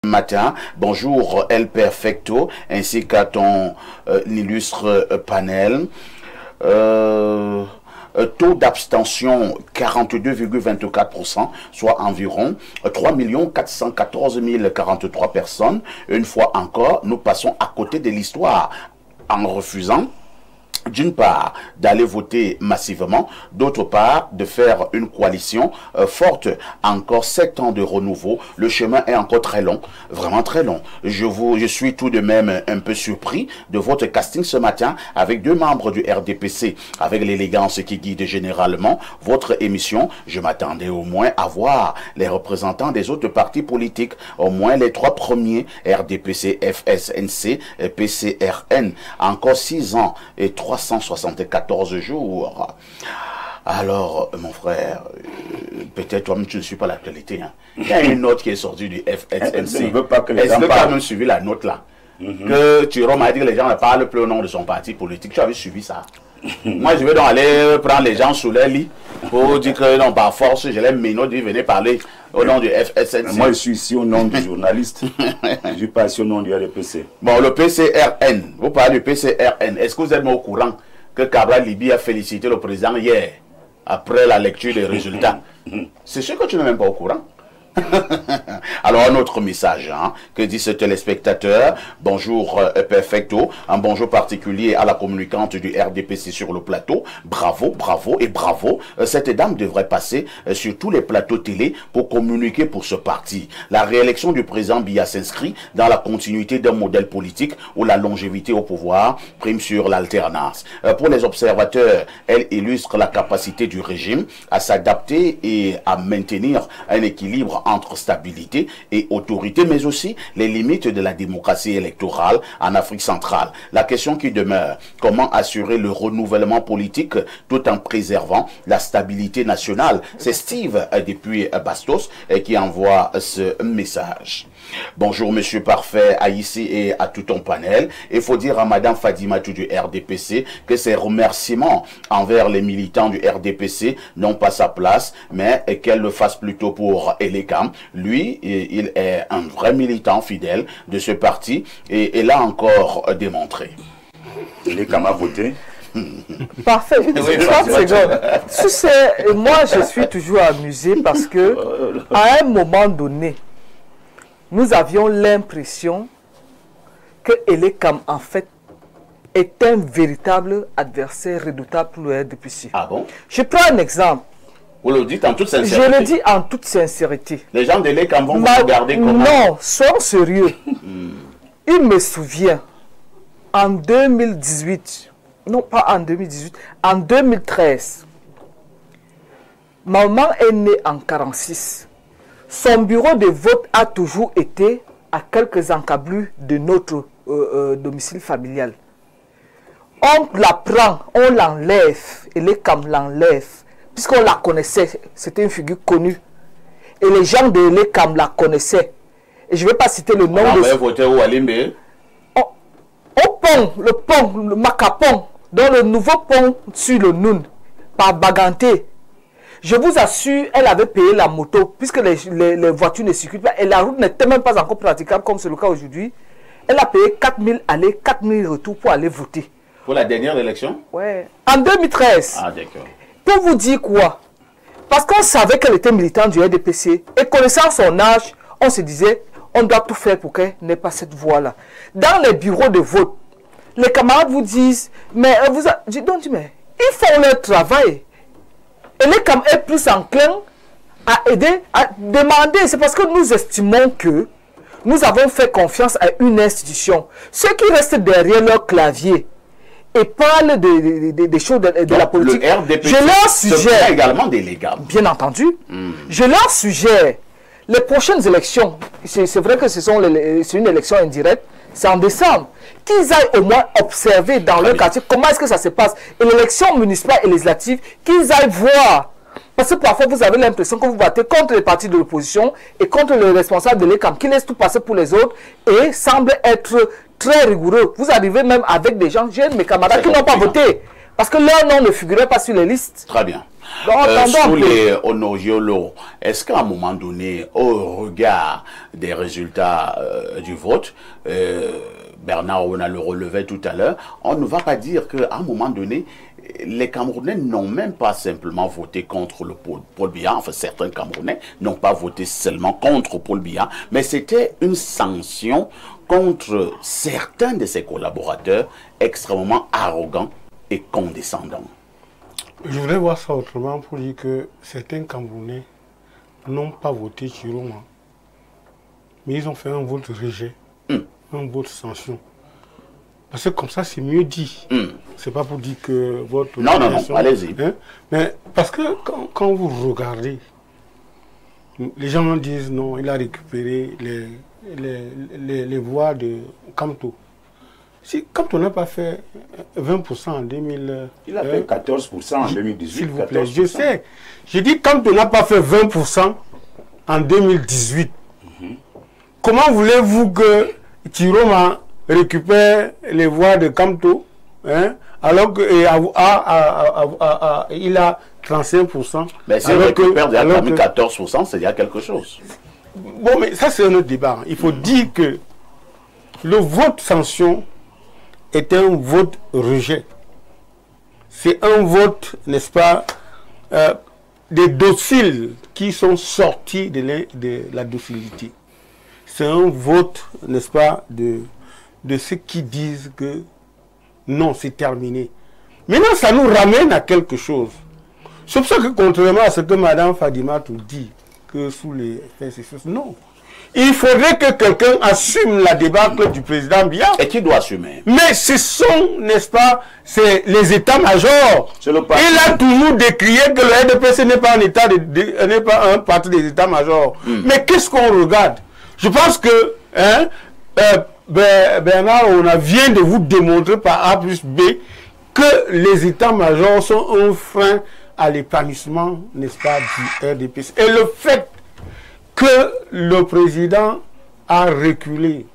matin. Bonjour El Perfecto, ainsi qu'à ton illustre panel. Taux d'abstention 42,24%, soit environ 3 414 043 personnes. Une fois encore, nous passons à côté de l'histoire en refusant d'une part d'aller voter massivement, d'autre part de faire une coalition forte. Encore 7 ans de renouveau, le chemin est encore très long, vraiment très long. Je suis tout de même un peu surpris de votre casting ce matin avec 2 membres du RDPC, avec l'élégance qui guide généralement votre émission. Je m'attendais au moins à voir les représentants des autres partis politiques, au moins les 3 premiers, RDPC, FSNC, PCRN. Encore 6 ans et 374 jours. Alors, mon frère, peut-être toi-même tu ne suis pas l'actualité. Hein. Il y a une note qui est sortie du FSNC. Est-ce que tu as même suivi la note là? Que Thierry m'a dit que les gens ne parlent plus au nom de son parti politique. Tu avais suivi ça? Moi, je vais donc aller prendre les gens sous les lits pour dire que non, par force, je les menote de venir parler au nom du FSNC. Moi, je suis ici au nom du journaliste. Je suis pas ici au nom du RDPC. Bon, le PCRN, vous parlez du PCRN. Est-ce que vous êtes au courant que Cabral Libi a félicité le président hier, après la lecture des résultats? C'est sûr que tu n'es même pas au courant. Alors un autre message, hein, que dit ce téléspectateur. Bonjour Perfecto, un bonjour particulier à la communicante du RDPC sur le plateau. Bravo, bravo et bravo. Cette dame devrait passer sur tous les plateaux télé pour communiquer pour ce parti. La réélection du président Biya s'inscrit dans la continuité d'un modèle politique où la longévité au pouvoir prime sur l'alternance. Pour les observateurs, elle illustre la capacité du régime à s'adapter et à maintenir un équilibre entre stabilité et autorité, mais aussi les limites de la démocratie électorale en Afrique centrale. La question qui demeure, comment assurer le renouvellement politique tout en préservant la stabilité nationale? C'est Steve depuis Bastos qui envoie ce message. Bonjour Monsieur Parfait, à ici et à tout ton panel. Il faut dire à Madame Fadima du RDPC que ses remerciements envers les militants du RDPC n'ont pas sa place, mais qu'elle le fasse plutôt pour Elekam. Lui, il est un vrai militant fidèle de ce parti et l'a encore démontré. Elekam a voté. Parfait. 30 secondes. Tu sais, moi je suis toujours amusé parce que à un moment donné, nous avions l'impression que Elekam, en fait, est un véritable adversaire redoutable pour le RDPC. Ah bon? Je prends un exemple. Vous le dites en toute sincérité? Je le dis en toute sincérité. Les gens de l'Ekam vont vous regarder comment? Non, sois sérieux. Il me souvient, en 2018, non pas en 2018, en 2013, maman est née en 1946. Son bureau de vote a toujours été à quelques encablures de notre domicile familial. On la prend, on l'enlève, et les Lekam l'enlève, puisqu'on la connaissait, c'était une figure connue. Et les gens de Lekam la connaissaient. Et je ne vais pas citer le nom de... voter où, Alimbe? Au pont, le Macapon, dans le nouveau pont sur le Noun, par Baganté. Je vous assure, elle avait payé la moto, puisque les voitures ne circulent pas, et la route n'était même pas encore praticable, comme c'est le cas aujourd'hui. Elle a payé 4 000 allées, 4 000 retours pour aller voter. Pour la dernière élection? Ouais. En 2013. Ah, d'accord. Pour vous dire quoi? Parce qu'on savait qu'elle était militante du RDPC, et connaissant son âge, on se disait, on doit tout faire pour qu'elle n'ait pas cette voie-là. Dans les bureaux de vote, les camarades vous disent, mais mais ils font leur travail. Et les camarades est plus enclin à aider, à demander. C'est parce que nous estimons que nous avons fait confiance à une institution. Ceux qui restent derrière leur clavier et parlent des choses de la politique, je leur suggère également des légaux. Bien entendu, je leur suggère les prochaines élections. C'est vrai que c'est une élection indirecte. C'est en décembre. Qu'ils aillent au moins observer dans leur quartier comment est-ce que ça se passe. Et l'élection municipale et législative, qu'ils aillent voir. Parce que parfois, vous avez l'impression que vous battez contre les partis de l'opposition et contre les responsables de l'ECAM qui laissent tout passer pour les autres et semblent être très rigoureux. Vous arrivez même avec des gens, j'ai mes camarades qui n'ont pas voté parce que leur nom ne figurait pas sur les listes. Très bien. sous les Onogiolo, est-ce qu'à un moment donné, au regard des résultats du vote, Bernard on a le relevé tout à l'heure, on ne va pas dire qu'à un moment donné, les Camerounais n'ont même pas simplement voté contre le Paul Biya, enfin certains Camerounais n'ont pas voté seulement contre Paul Biya, mais c'était une sanction contre certains de ses collaborateurs extrêmement arrogants et condescendants. Je voudrais voir ça autrement pour dire que certains Camerounais n'ont pas voté Chiroma, mais ils ont fait un vote rejet, un vote sanction. Parce que comme ça, c'est mieux dit. C'est pas pour dire que votre... Non, allez-y. Hein? Mais parce que quand vous regardez, les gens disent non, il a récupéré les voix de Kamto. Si Kamto n'a pas fait 20% en 2000... Il a fait 14% en 2018. S'il vous plaît, je sais. J'ai dit Kamto n'a pas fait 20% en 2018. Comment voulez-vous que Chiroma récupère les voix de Kamto, hein, alors qu'il a 35%. Mais s'il récupère déjà 14%, c'est déjà quelque chose. Bon, mais ça c'est un autre débat. Il faut dire que le vote sanction est un vote rejet. C'est un vote, n'est-ce pas, des dociles qui sont sortis de la docilité. C'est un vote, n'est-ce pas, de ceux qui disent que non, c'est terminé. Maintenant, ça nous ramène à quelque chose. C'est pour ça que, contrairement à ce que Mme Fadima tout dit, que sous les faits, c'est chose, non. Il faudrait que quelqu'un assume la débâcle du président Biya. Et qui doit assumer? Mais ce sont, n'est-ce pas, c'est les états-majors. Il a toujours décrié que le RDPC n'est pas un état, n'est pas un parti des états-majors. Mais qu'est-ce qu'on regarde? Je pense que, hein, Bernard, on vient de vous démontrer par A plus B que les états-majors sont un frein à l'épanouissement, n'est-ce pas, du RDPC. Et le fait que le président a reculé,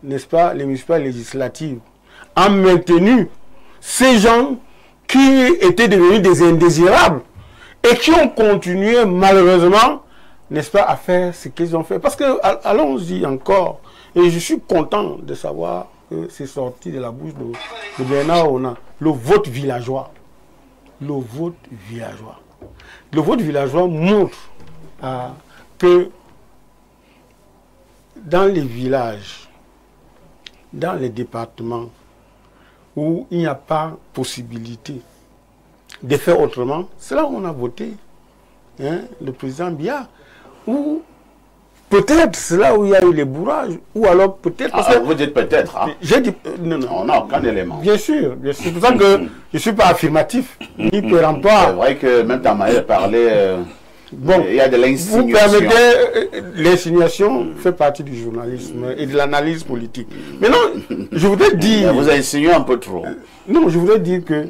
n'est-ce pas, les municipales législatives, a maintenu ces gens qui étaient devenus des indésirables et qui ont continué malheureusement, n'est-ce pas, à faire ce qu'ils ont fait. Parce que, allons-y encore, et je suis content de savoir que c'est sorti de la bouche de Bernard Ona, le vote villageois. Le vote villageois. Le vote villageois montre que dans les villages, dans les départements où il n'y a pas possibilité de faire autrement, c'est là où on a voté, hein, le président Biya. Ou peut-être c'est là où il y a eu les bourrages, ou alors peut-être... vous dites peut-être, hein? J'ai dit... Non, on n'a aucun élément. Bien sûr, c'est pour ça que je ne suis pas affirmatif, ni péremptoire. C'est vrai que même ta manière de parler, bon, il y a de l'insinuation. Vous permettez, l'insinuation fait partie du journalisme et de l'analyse politique. Maintenant, je voudrais dire... Vous insinuez un peu trop. Non, je voudrais dire que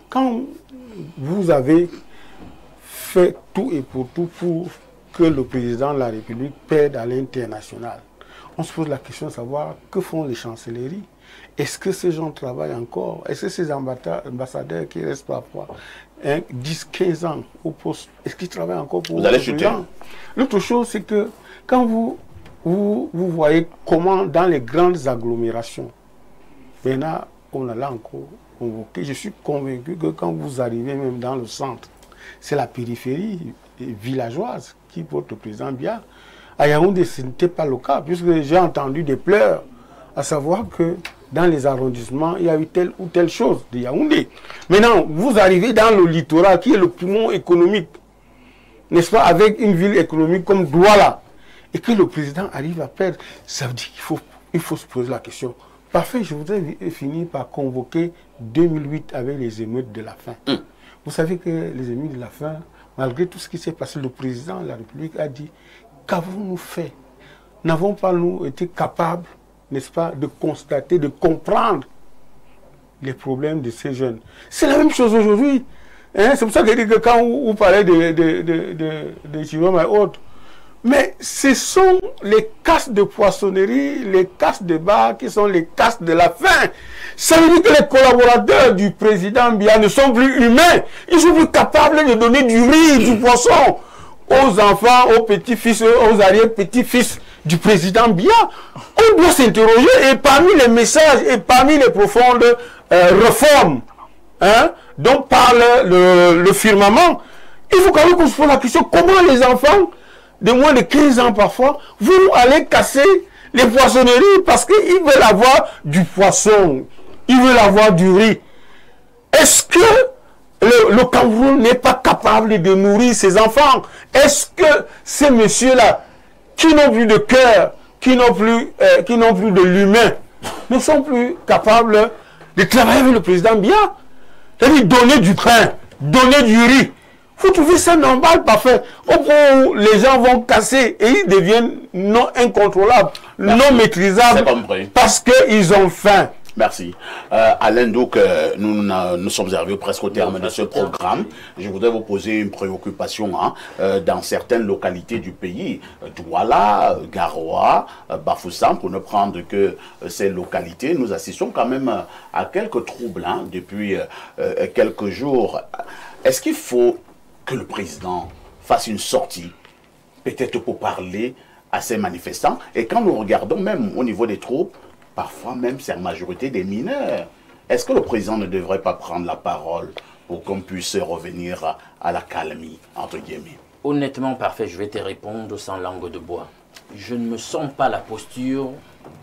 quand vous avez fait tout et pour tout pour que le président de la République perde à l'international, on se pose la question de savoir que font les chancelleries. Est-ce que ces gens travaillent encore? Est-ce que ces ambassadeurs qui restent parfois 10, 15 ans au poste, est-ce qu'ils travaillent encore pour vous allez chuter? L'autre chose, c'est que quand vous voyez comment dans les grandes agglomérations, maintenant on a là encore convoqué, je suis convaincu que quand vous arrivez même dans le centre, c'est la périphérie villageoise qui vote le président Biya. À Yaoundé, ce n'était pas le cas, puisque j'ai entendu des pleurs, à savoir que dans les arrondissements, il y a eu telle ou telle chose de Yaoundé. Maintenant, vous arrivez dans le littoral, qui est le poumon économique, n'est-ce pas, avec une ville économique comme Douala, et que le président arrive à perdre, ça veut dire qu'il faut se poser la question. Parfait, je voudrais finir par convoquer 2008 avec les émeutes de la faim. Vous savez que les émeutes de la faim, malgré tout ce qui s'est passé, le président de la République a dit, qu'avons-nous fait? N'avons pas nous été capables, n'est-ce pas, de constater, de comprendre les problèmes de ces jeunes? C'est la même chose aujourd'hui. Hein? C'est pour ça que je dis que quand vous parlez de Chiroma et autres, Mais ce sont les castes de poissonnerie, les castes de bar qui sont les castes de la faim. Ça veut dire que les collaborateurs du président Biya ne sont plus humains. Ils sont plus capables de donner du riz, du poisson aux enfants, aux petits-fils, aux arrière-petits-fils du président Biya. On doit s'interroger et parmi les messages et parmi les profondes réformes dont parle le firmament, il faut quand même qu'on se pose la question comment les enfants de moins de 15 ans parfois vont aller casser les poissonneries parce qu'ils veulent avoir du poisson, ils veulent avoir du riz. Est-ce que le Cameroun n'est pas capable de nourrir ses enfants? Est-ce que ces messieurs-là, qui n'ont plus de cœur, qui n'ont plus de l'humain, ne sont plus capables de travailler avec le président Biya? C'est-à-dire donner du pain, donner du riz. Vous trouvez ça normal, parfait? Au point où les gens vont casser et ils deviennent non incontrôlables, non maîtrisables, parce qu'ils ont faim. Merci. Alain, donc, nous sommes arrivés presque au terme de ce programme. Je voudrais vous poser une préoccupation dans certaines localités du pays. Douala, Garoua, Bafoussam, pour ne prendre que ces localités. Nous assistons quand même à quelques troubles depuis quelques jours. Est-ce qu'il faut que le président fasse une sortie, peut-être pour parler à ces manifestants? Et quand nous regardons même au niveau des troupes, parfois même c'est en majorité des mineurs. Est-ce que le président ne devrait pas prendre la parole pour qu'on puisse revenir à la calmie, entre guillemets? Honnêtement, parfait, je vais te répondre sans langue de bois. Je ne me sens pas la posture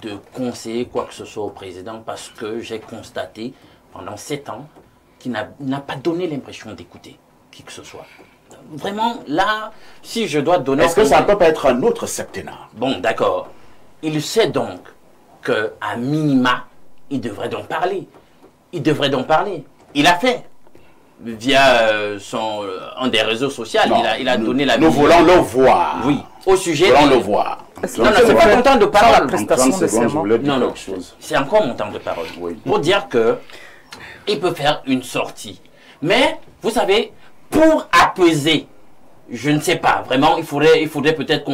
de conseiller quoi que ce soit au président parce que j'ai constaté pendant 7 ans qu'il n'a pas donné l'impression d'écouter qui que ce soit. Vraiment, là, si je dois donner... Est-ce que ça peut pas être un autre septennat? Bon, d'accord. Il sait donc qu'à minima, il devrait donc parler. Il devrait donc parler. Il a fait. Via un des réseaux sociaux, non, il a donné la... Nous voulons le voir. Oui, au sujet... Nous voulons le voir. Non, non, c'est pas mon temps de parole. Non, non, c'est encore mon temps de parole. Oui. Pour dire que il peut faire une sortie. Mais, vous savez, pour apaiser, je ne sais pas, vraiment, il faudrait peut-être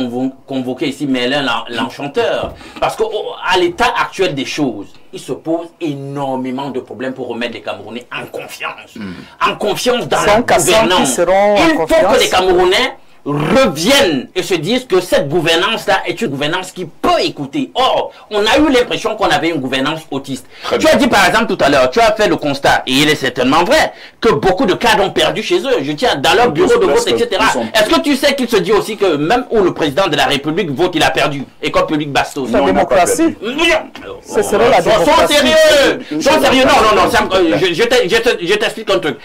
convoquer ici Merlin l'enchanteur. Parce qu'à l'état actuel des choses, il se pose énormément de problèmes pour remettre les Camerounais en confiance. En confiance dans la gouvernance. Il faut que les Camerounais reviennent et se disent que cette gouvernance-là est une gouvernance qui peut écouter. Or, on a eu l'impression qu'on avait une gouvernance autiste. Tu as dit par exemple tout à l'heure, tu as fait le constat, et il est certainement vrai, que beaucoup de cadres ont perdu chez eux. Je tiens dans leur bureau de vote, etc. Est-ce que tu sais qu'il se dit aussi que même où le président de la République vote, il a perdu? École publique Bastos. La démocratie. Ce serait la démocratie. Sois sérieux. Sois sérieux. Non. Je t'explique un truc.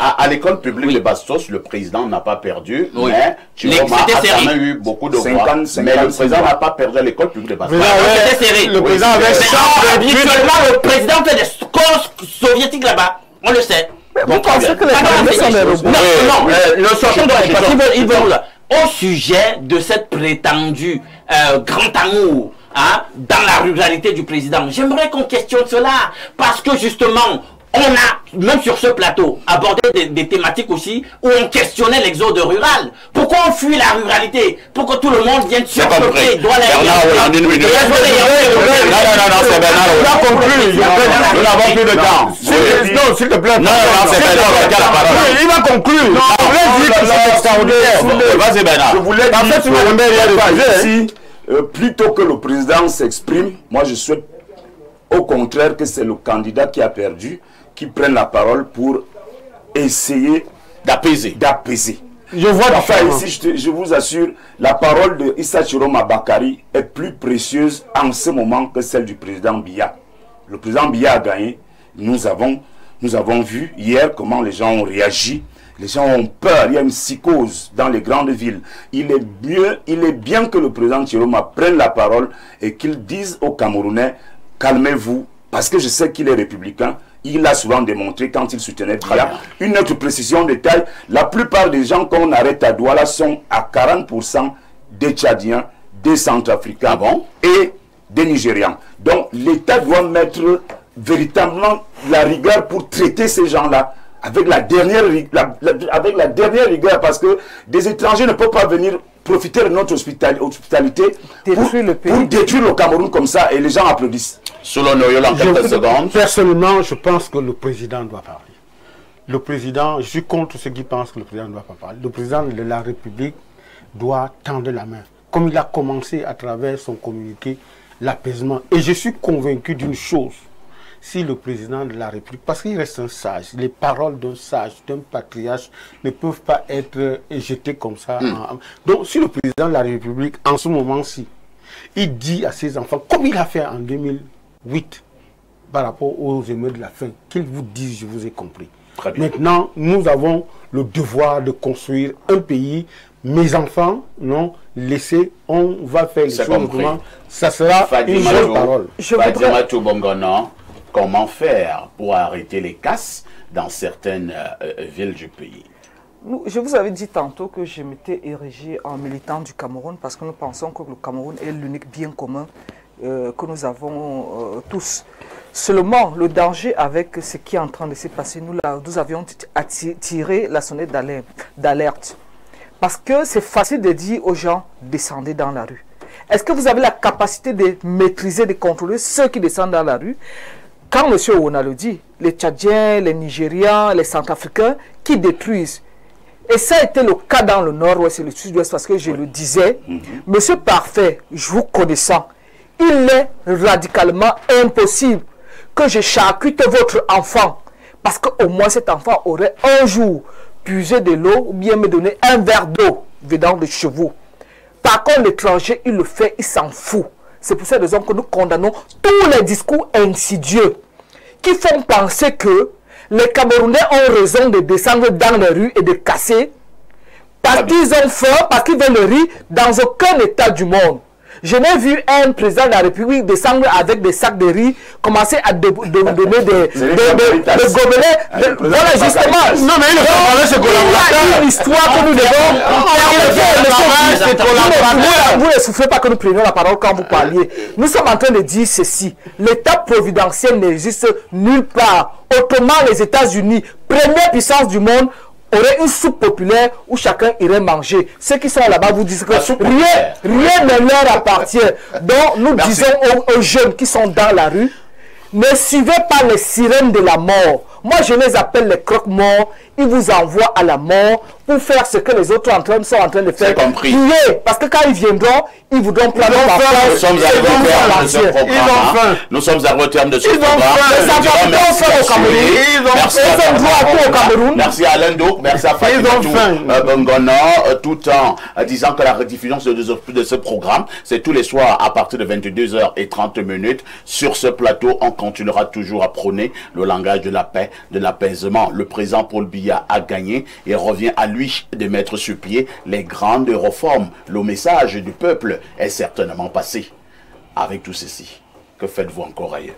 À l'école publique de Bastos, le président n'a pas perdu. Oui. Mais Chiroma a quand même eu beaucoup de voix. Mais le président n'a pas perdu à l'école publique de Bastos. C'était serré. Le président avait habituellement, le président fait des scores soviétiques là-bas. On le sait. Vous pensez que les Camerounais sont des robots? Non, le sortant doit être parce qu'ils veulent au sujet de cette prétendue grand amour dans la ruralité du président. J'aimerais qu'on questionne cela parce que justement, on a, même sur ce plateau, abordé des thématiques aussi où on questionnait l'exode rural. Pourquoi on fuit la ruralité? Pour que tout le monde vienne surpeuplé. Bernard, on a une minute. Non, c'est Bernard. On a conclu. Nous n'avons plus de temps. Non, s'il te plaît. Non, c'est Bernard qui a la parole. Il va conclure. Je voulais dire que c'est extraordinaire. Vas-y, Bernard. Je voulais dire que plutôt que le président s'exprime, moi je souhaite au contraire que c'est le candidat qui a perdu qui prenne la parole pour essayer d'apaiser. Je vois enfin ici, je vous assure, la parole de Issa Chiroma Bakari est plus précieuse en ce moment que celle du président Biya. Le président Biya a gagné. Nous avons vu hier comment les gens ont réagi. Les gens ont peur, il y a une psychose dans les grandes villes. Il est bien que le président Chiroma prenne la parole et qu'il dise aux Camerounais, calmez-vous, parce que je sais qu'il est républicain. Il l'a souvent démontré quand il soutenait Biya. Une autre précision de taille, la plupart des gens qu'on arrête à Douala sont à 40% des Tchadiens, des Centrafricains et des Nigérians. Donc l'État doit mettre véritablement la rigueur pour traiter ces gens-là avec la dernière rigueur, parce que des étrangers ne peuvent pas venir profiter de notre hospitalité pour détruire le Cameroun comme ça, et les gens applaudissent. Selon nous, en quelques secondes. Personnellement, je pense que le président doit parler. Le président, je suis contre ceux qui pensent que le président ne doit pas parler. Le président de la République doit tendre la main, comme il a commencé à travers son communiqué, l'apaisement. Et je suis convaincu d'une chose. Si le président de la République, parce qu'il reste un sage, les paroles d'un sage, d'un patriarche ne peuvent pas être jetées comme ça. Donc si le président de la République, en ce moment-ci, il dit à ses enfants, comme il a fait en 2008, par rapport aux émeutes de la faim, qu'il vous dise, je vous ai compris. Maintenant, nous avons le devoir de construire un pays. Mes enfants, non, laissez, on va faire les choses autrement. Ça sera une bonne parole. Fadimatu Bongono, comment faire pour arrêter les casses dans certaines villes du pays? Je vous avais dit tantôt que je m'étais érigé en militant du Cameroun parce que nous pensons que le Cameroun est l'unique bien commun que nous avons tous. Seulement, le danger avec ce qui est en train de se passer, nous avions tiré la sonnette d'alerte. Parce que c'est facile de dire aux gens, descendez dans la rue. Est-ce que vous avez la capacité de maîtriser, de contrôler ceux qui descendent dans la rue? Quand M. Ouna le dit, les Tchadiens, les Nigérians, les Centrafricains qui détruisent. Et ça a été le cas dans le nord-ouest et le sud-ouest parce que je le disais, Monsieur Parfait, je vous connaissant, il est radicalement impossible que je charcute votre enfant. Parce qu'au moins cet enfant aurait un jour puisé de l'eau ou bien me donner un verre d'eau venant de chevaux. Par contre, l'étranger, il le fait, il s'en fout. C'est pour cette raison que nous condamnons tous les discours insidieux qui font penser que les Camerounais ont raison de descendre dans les rues et de casser parce qu'ils ont faim, parce qu'ils veulent le riz dans aucun état du monde. Je n'ai vu un président de la République descendre avec des sacs de riz, commencer à donner des gobelets. Voilà, justement. Non, mais il a une histoire que nous devons. Vous ne souffrez pas que nous prenions la parole quand vous parliez. Nous sommes en train de dire ceci. L'État providentiel n'existe nulle part. Autrement, les États-Unis, première puissance du monde, aurait une soupe populaire où chacun irait manger. Ceux qui sont là-bas vous disent que rien ne leur appartient. Donc nous disons aux jeunes qui sont dans la rue, ne suivez pas les sirènes de la mort. Moi je les appelle les croque-morts. Ils vous envoient à la mort pour faire ce que les autres sont en train de faire. Prier. Parce que quand ils viendront, ils voudront prendre la place. Nous sommes arrivés au terme de ce programme. Nous sommes arrivés au terme de ce programme. Merci à Alain Douk, merci à Fadimatu Bongono, tout en disant que la rediffusion de ce programme, c'est tous les soirs à partir de 22h30. Sur ce plateau, on continuera toujours à prôner le langage de la paix, de l'apaisement. Le président Paul Biya a gagné et revient à lui de mettre sur pied les grandes réformes. Le message du peuple est certainement passé. Avec tout ceci, que faites-vous encore ailleurs?